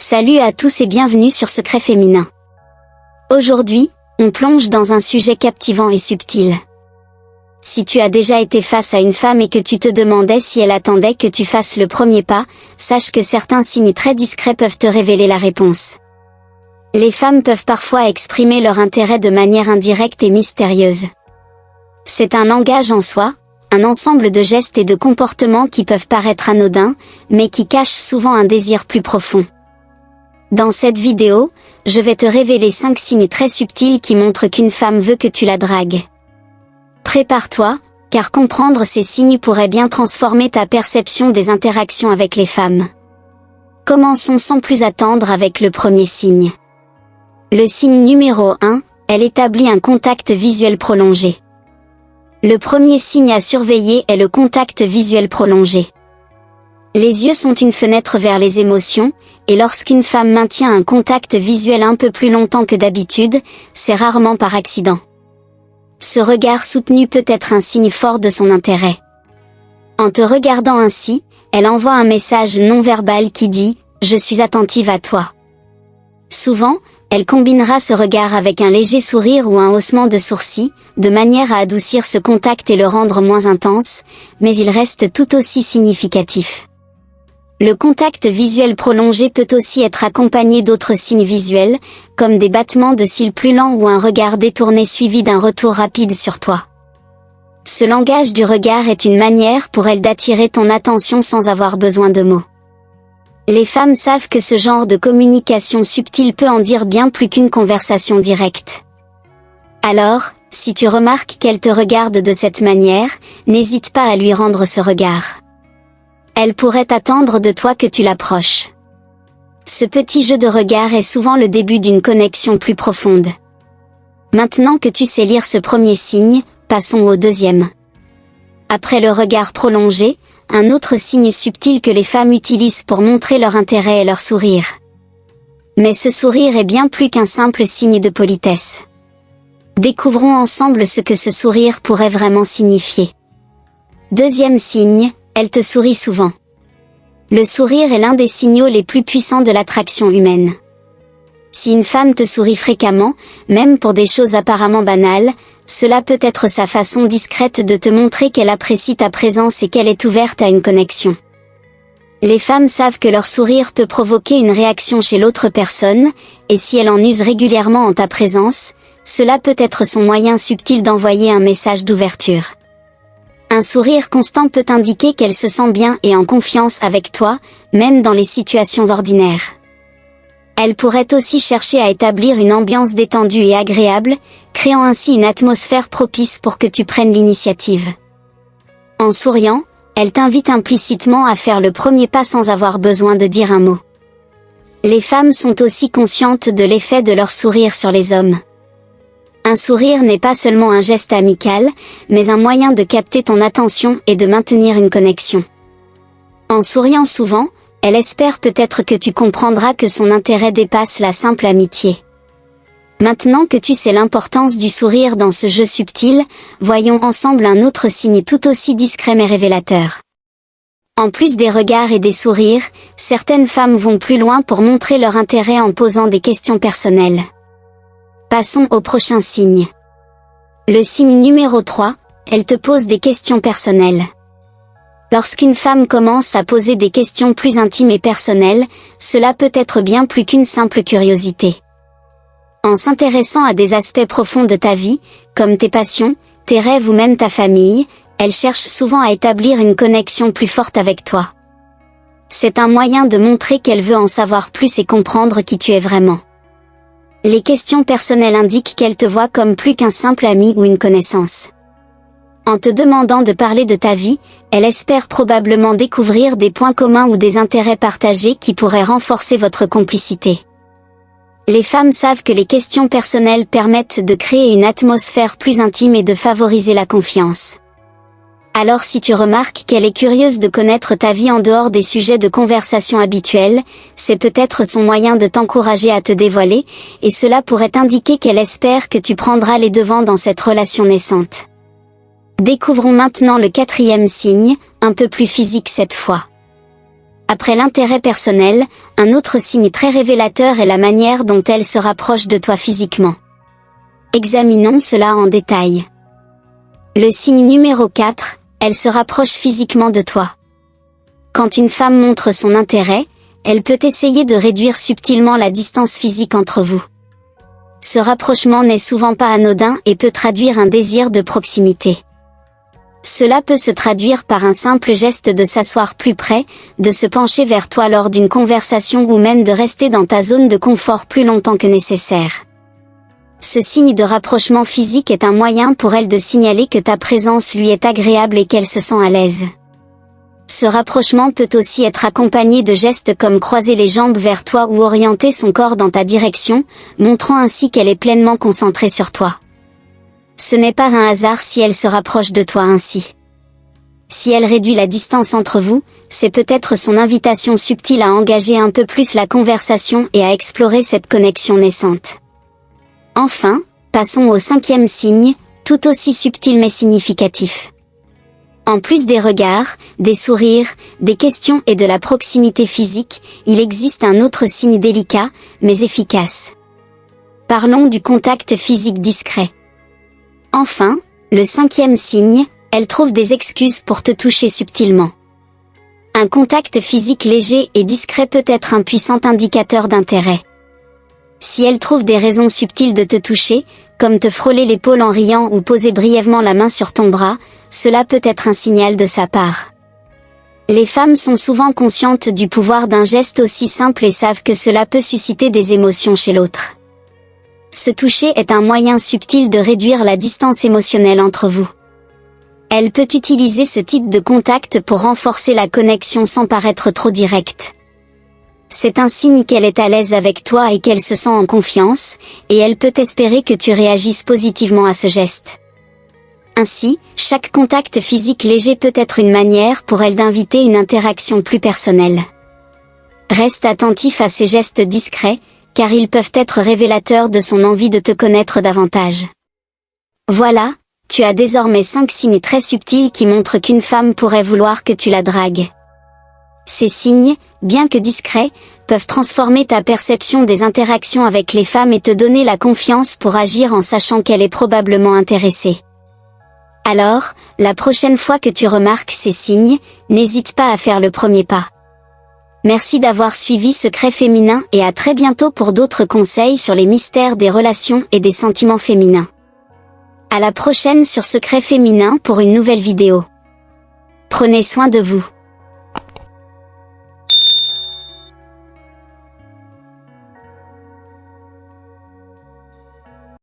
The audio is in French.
Salut à tous et bienvenue sur Secret Féminin. Aujourd'hui, on plonge dans un sujet captivant et subtil. Si tu as déjà été face à une femme et que tu te demandais si elle attendait que tu fasses le premier pas, sache que certains signes très discrets peuvent te révéler la réponse. Les femmes peuvent parfois exprimer leur intérêt de manière indirecte et mystérieuse. C'est un langage en soi, un ensemble de gestes et de comportements qui peuvent paraître anodins, mais qui cachent souvent un désir plus profond. Dans cette vidéo, je vais te révéler 5 signes très subtils qui montrent qu'une femme veut que tu la dragues. Prépare-toi, car comprendre ces signes pourrait bien transformer ta perception des interactions avec les femmes. Commençons sans plus attendre avec le premier signe. Le signe numéro 1, elle établit un contact visuel prolongé. Le premier signe à surveiller est le contact visuel prolongé. Les yeux sont une fenêtre vers les émotions, et lorsqu'une femme maintient un contact visuel un peu plus longtemps que d'habitude, c'est rarement par accident. Ce regard soutenu peut être un signe fort de son intérêt. En te regardant ainsi, elle envoie un message non-verbal qui dit « Je suis attentive à toi ». Souvent, elle combinera ce regard avec un léger sourire ou un haussement de sourcils, de manière à adoucir ce contact et le rendre moins intense, mais il reste tout aussi significatif. Le contact visuel prolongé peut aussi être accompagné d'autres signes visuels, comme des battements de cils plus lents ou un regard détourné suivi d'un retour rapide sur toi. Ce langage du regard est une manière pour elle d'attirer ton attention sans avoir besoin de mots. Les femmes savent que ce genre de communication subtile peut en dire bien plus qu'une conversation directe. Alors, si tu remarques qu'elle te regarde de cette manière, n'hésite pas à lui rendre ce regard. Elle pourrait attendre de toi que tu l'approches. Ce petit jeu de regard est souvent le début d'une connexion plus profonde. Maintenant que tu sais lire ce premier signe, passons au deuxième. Après le regard prolongé, un autre signe subtil que les femmes utilisent pour montrer leur intérêt est leur sourire. Mais ce sourire est bien plus qu'un simple signe de politesse. Découvrons ensemble ce que ce sourire pourrait vraiment signifier. Deuxième signe, elle te sourit souvent. Le sourire est l'un des signaux les plus puissants de l'attraction humaine. Si une femme te sourit fréquemment, même pour des choses apparemment banales, cela peut être sa façon discrète de te montrer qu'elle apprécie ta présence et qu'elle est ouverte à une connexion. Les femmes savent que leur sourire peut provoquer une réaction chez l'autre personne, et si elle en use régulièrement en ta présence, cela peut être son moyen subtil d'envoyer un message d'ouverture. Un sourire constant peut indiquer qu'elle se sent bien et en confiance avec toi, même dans les situations ordinaires. Elle pourrait aussi chercher à établir une ambiance détendue et agréable, créant ainsi une atmosphère propice pour que tu prennes l'initiative. En souriant, elle t'invite implicitement à faire le premier pas sans avoir besoin de dire un mot. Les femmes sont aussi conscientes de l'effet de leur sourire sur les hommes. Un sourire n'est pas seulement un geste amical, mais un moyen de capter ton attention et de maintenir une connexion. En souriant souvent, elle espère peut-être que tu comprendras que son intérêt dépasse la simple amitié. Maintenant que tu sais l'importance du sourire dans ce jeu subtil, voyons ensemble un autre signe tout aussi discret mais révélateur. En plus des regards et des sourires, certaines femmes vont plus loin pour montrer leur intérêt en posant des questions personnelles. Passons au prochain signe. Le signe numéro 3, elle te pose des questions personnelles. Lorsqu'une femme commence à poser des questions plus intimes et personnelles, cela peut être bien plus qu'une simple curiosité. En s'intéressant à des aspects profonds de ta vie, comme tes passions, tes rêves ou même ta famille, elle cherche souvent à établir une connexion plus forte avec toi. C'est un moyen de montrer qu'elle veut en savoir plus et comprendre qui tu es vraiment. Les questions personnelles indiquent qu'elle te voit comme plus qu'un simple ami ou une connaissance. En te demandant de parler de ta vie, elle espère probablement découvrir des points communs ou des intérêts partagés qui pourraient renforcer votre complicité. Les femmes savent que les questions personnelles permettent de créer une atmosphère plus intime et de favoriser la confiance. Alors si tu remarques qu'elle est curieuse de connaître ta vie en dehors des sujets de conversation habituels, c'est peut-être son moyen de t'encourager à te dévoiler, et cela pourrait indiquer qu'elle espère que tu prendras les devants dans cette relation naissante. Découvrons maintenant le 4e signe, un peu plus physique cette fois. Après l'intérêt personnel, un autre signe très révélateur est la manière dont elle se rapproche de toi physiquement. Examinons cela en détail. Le signe numéro 4, elle se rapproche physiquement de toi. Quand une femme montre son intérêt, elle peut essayer de réduire subtilement la distance physique entre vous. Ce rapprochement n'est souvent pas anodin et peut traduire un désir de proximité. Cela peut se traduire par un simple geste de s'asseoir plus près, de se pencher vers toi lors d'une conversation ou même de rester dans ta zone de confort plus longtemps que nécessaire. Ce signe de rapprochement physique est un moyen pour elle de signaler que ta présence lui est agréable et qu'elle se sent à l'aise. Ce rapprochement peut aussi être accompagné de gestes comme croiser les jambes vers toi ou orienter son corps dans ta direction, montrant ainsi qu'elle est pleinement concentrée sur toi. Ce n'est pas un hasard si elle se rapproche de toi ainsi. Si elle réduit la distance entre vous, c'est peut-être son invitation subtile à engager un peu plus la conversation et à explorer cette connexion naissante. Enfin, passons au 5e signe, tout aussi subtil mais significatif. En plus des regards, des sourires, des questions et de la proximité physique, il existe un autre signe délicat, mais efficace. Parlons du contact physique discret. Enfin, le 5e signe, elle trouve des excuses pour te toucher subtilement. Un contact physique léger et discret peut être un puissant indicateur d'intérêt. Si elle trouve des raisons subtiles de te toucher, comme te frôler l'épaule en riant ou poser brièvement la main sur ton bras, cela peut être un signal de sa part. Les femmes sont souvent conscientes du pouvoir d'un geste aussi simple et savent que cela peut susciter des émotions chez l'autre. Ce toucher est un moyen subtil de réduire la distance émotionnelle entre vous. Elle peut utiliser ce type de contact pour renforcer la connexion sans paraître trop directe. C'est un signe qu'elle est à l'aise avec toi et qu'elle se sent en confiance, et elle peut espérer que tu réagisses positivement à ce geste. Ainsi, chaque contact physique léger peut être une manière pour elle d'inviter une interaction plus personnelle. Reste attentif à ces gestes discrets, car ils peuvent être révélateurs de son envie de te connaître davantage. Voilà, tu as désormais 5 signes très subtils qui montrent qu'une femme pourrait vouloir que tu la dragues. Ces signes, bien que discrets, peuvent transformer ta perception des interactions avec les femmes et te donner la confiance pour agir en sachant qu'elle est probablement intéressée. Alors, la prochaine fois que tu remarques ces signes, n'hésite pas à faire le premier pas. Merci d'avoir suivi Secret Féminin et à très bientôt pour d'autres conseils sur les mystères des relations et des sentiments féminins. À la prochaine sur Secret Féminin pour une nouvelle vidéo. Prenez soin de vous.